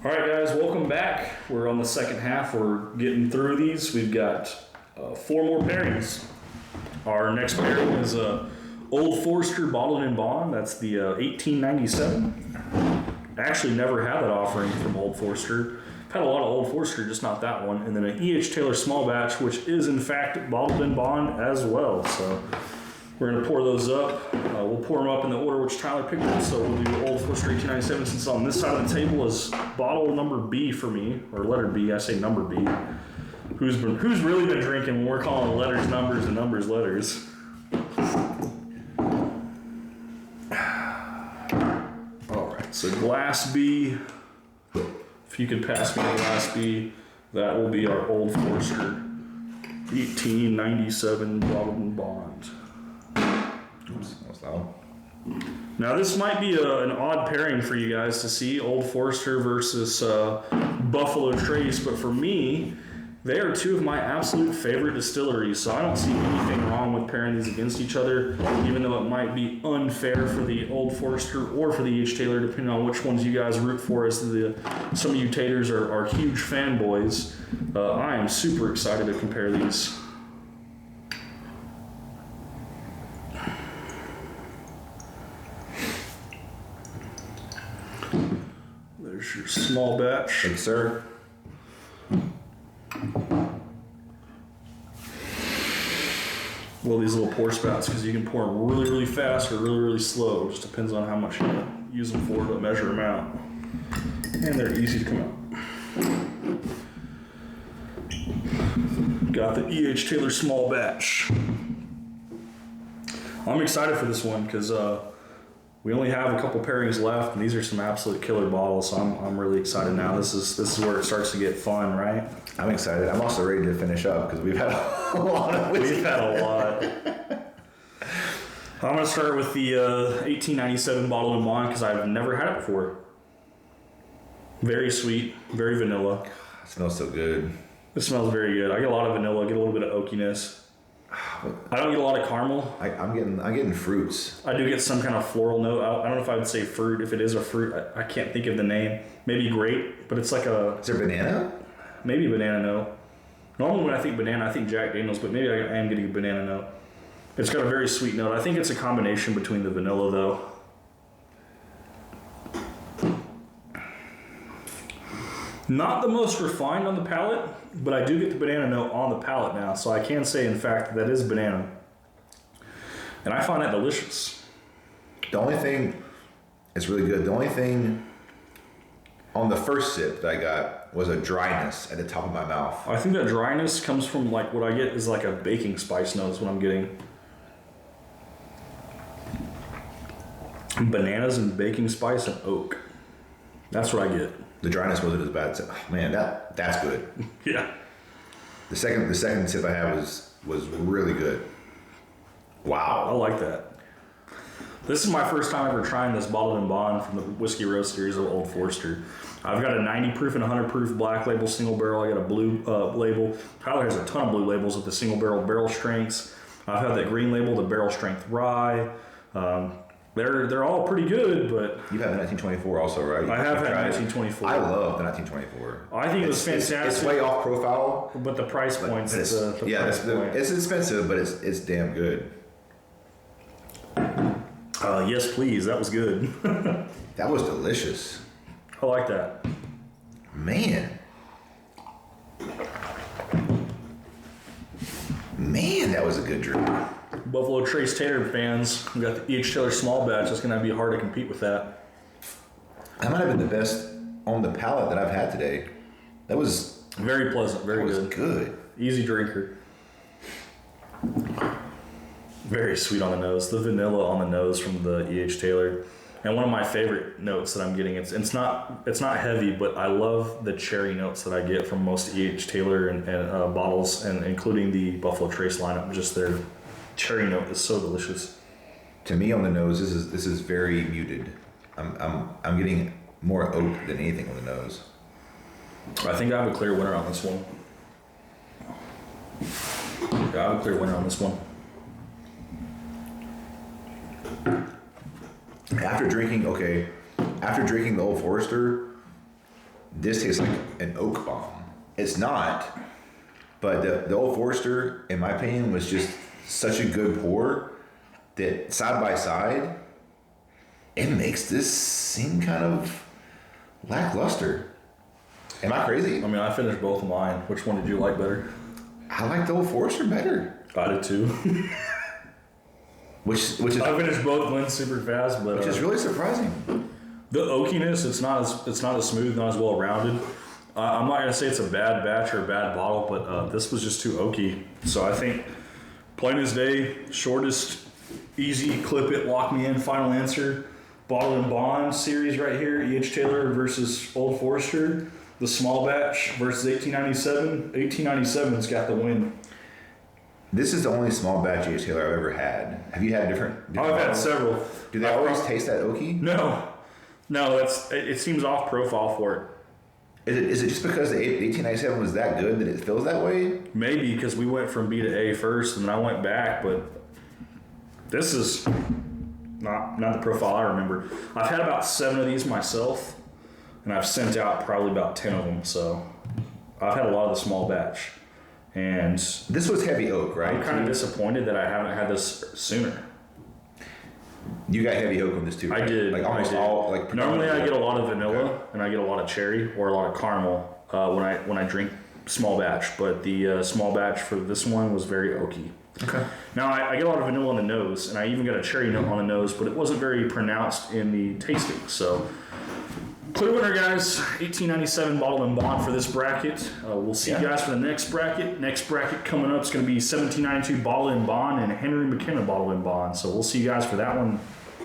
All right, guys, welcome back. We're on the second half. We're getting through these. We've got 4 more pairings. Our next pairing is Old Forester Bottled in Bond. That's the 1897. Actually, never had that offering from Old Forester. I've had a lot of Old Forester, just not that one. And then an E.H. Taylor small batch, which is in fact bottled in bond as well. So we're gonna pour those up. We'll pour them up in the order which Tyler picked them. So we'll do Old Forester 1897 since on this side of the table is bottle number B for me, or letter B. I say number B. Who's really been drinking when we're calling letters numbers and numbers letters? All right, so glass B. If you could pass me a glass B, that will be our Old Forester 1897 bottled in bond. Oops, that was loud. Now this might be an odd pairing for you guys to see, Old Forester versus Buffalo Trace, but for me, they are 2 of my absolute favorite distilleries, so I don't see anything wrong with pairing these against each other, even though it might be unfair for the Old Forester or for the E.H. Taylor, depending on which ones you guys root for, as some of you taters are huge fanboys. I am super excited to compare these. There's your small batch. Thanks, sir. Well, these little pour spouts, because you can pour them really, really fast or really, really slow. It just depends on how much you use them for to measure them out. And they're easy to come out. Got the E.H. Taylor small batch. I'm excited for this one because we only have a couple pairings left, and these are some absolute killer bottles. So I'm really excited now. This is where it starts to get fun, right? I'm excited. I'm also ready to finish up because we've had a lot of whiskey. We've had a lot. I'm going to start with the 1897 bottle in bond because I've never had it before. Very sweet, very vanilla. It smells so good. It smells very good. I get a lot of vanilla, get a little bit of oakiness. I don't get a lot of caramel. I'm getting fruits. I do get some kind of floral note. I don't know if I would say fruit. If it is a fruit, I can't think of the name. Maybe grape, but it's like a... Is there banana? Maybe banana note. Normally when I think banana, I think Jack Daniels, but maybe I am getting a banana note. It's got a very sweet note. I think it's a combination between the vanilla though. Not the most refined on the palate, but I do get the banana note on the palate now, so I can say in fact that is banana. And I find that delicious. The only thing, it's really good. The only thing on the first sip that I got was a dryness at the top of my mouth. I think that dryness comes from like what I get is like a baking spice note is what I'm getting. Bananas and baking spice and oak. That's what I get. The dryness wasn't as bad. Oh, man, that's good. Yeah. The second sip I had was really good. Wow. I like that. This is my first time ever trying this bottled in bond from the Whiskey Row series of Old Forester. I've got a 90 proof and 100 proof black label single barrel. I got a blue label. Tyler has a ton of blue labels with the single barrel strengths. I've had that green label, the barrel strength rye. They're all pretty good, but... You've had the 1924 also, right? I have had 1924. I love the 1924. I think it was fantastic. It's way off profile. But the price points... It's expensive, but it's damn good. Yes, please. That was good. That was delicious. I like that. Man, that was a good drink. Buffalo Trace Tater fans, we got the E.H. Taylor small batch. It's going to be hard to compete with that. That might have been the best on the palate that I've had today. That was very pleasant, very good. Good. Easy drinker. Very sweet on the nose. The vanilla on the nose from the E.H. Taylor. And one of my favorite notes that I'm getting, it's not heavy, but I love the cherry notes that I get from most E.H. Taylor and bottles, and including the Buffalo Trace lineup. Just their cherry note is so delicious. To me, on the nose, this is very muted. I'm getting more oak than anything on the nose. I think I have a clear winner on this one. Yeah, I have a clear winner on this one. After drinking the Old Forester, this tastes like an oak bomb. It's not, but the Old Forester, in my opinion, was just such a good pour that side by side, it makes this seem kind of lackluster. Am I crazy? I mean, I finished both of mine. Which one did you like better? I like the Old Forester better. I did too. which is I finished both blends super fast, but which is really surprising. the oakiness, it's not as smooth, not as well rounded. I'm not gonna say it's a bad batch or a bad bottle, but this was just too oaky. So I think plain as day, shortest, easy, clip it, lock me in, final answer. Bottle and Bond series right here, E.H. Taylor versus Old Forester. The small batch versus 1897. 1897's got the win. This is the only small batch E.H. Taylor I've ever had. Have you had different I've had bottles? several. Do they always taste that oaky? No, it seems off profile for it. Is it just because the 1897 was that good that it feels that way? Maybe because we went from B to A first, and then I went back, but this is not the profile I remember. I've had about 7 of these myself, and I've sent out probably about 10 of them. So I've had a lot of the small batch, and This was heavy oak, right? I'm kind of disappointed that I haven't had this sooner. You got heavy oak on this too, right? I did. Like almost I did. all, like Normally I get a lot of vanilla Okay. and I get a lot of cherry or a lot of caramel when I drink small batch, but the small batch for this one was very oaky. Okay. Now I get a lot of vanilla on the nose, and I even got a cherry note on the nose, but it wasn't very pronounced in the tasting. So clear winner, guys. 1897 Bottle and Bond for this bracket. We'll see you guys for the next bracket. Next bracket coming up is going to be 1792 Bottle and Bond and Henry McKenna Bottle and Bond. So we'll see you guys for that one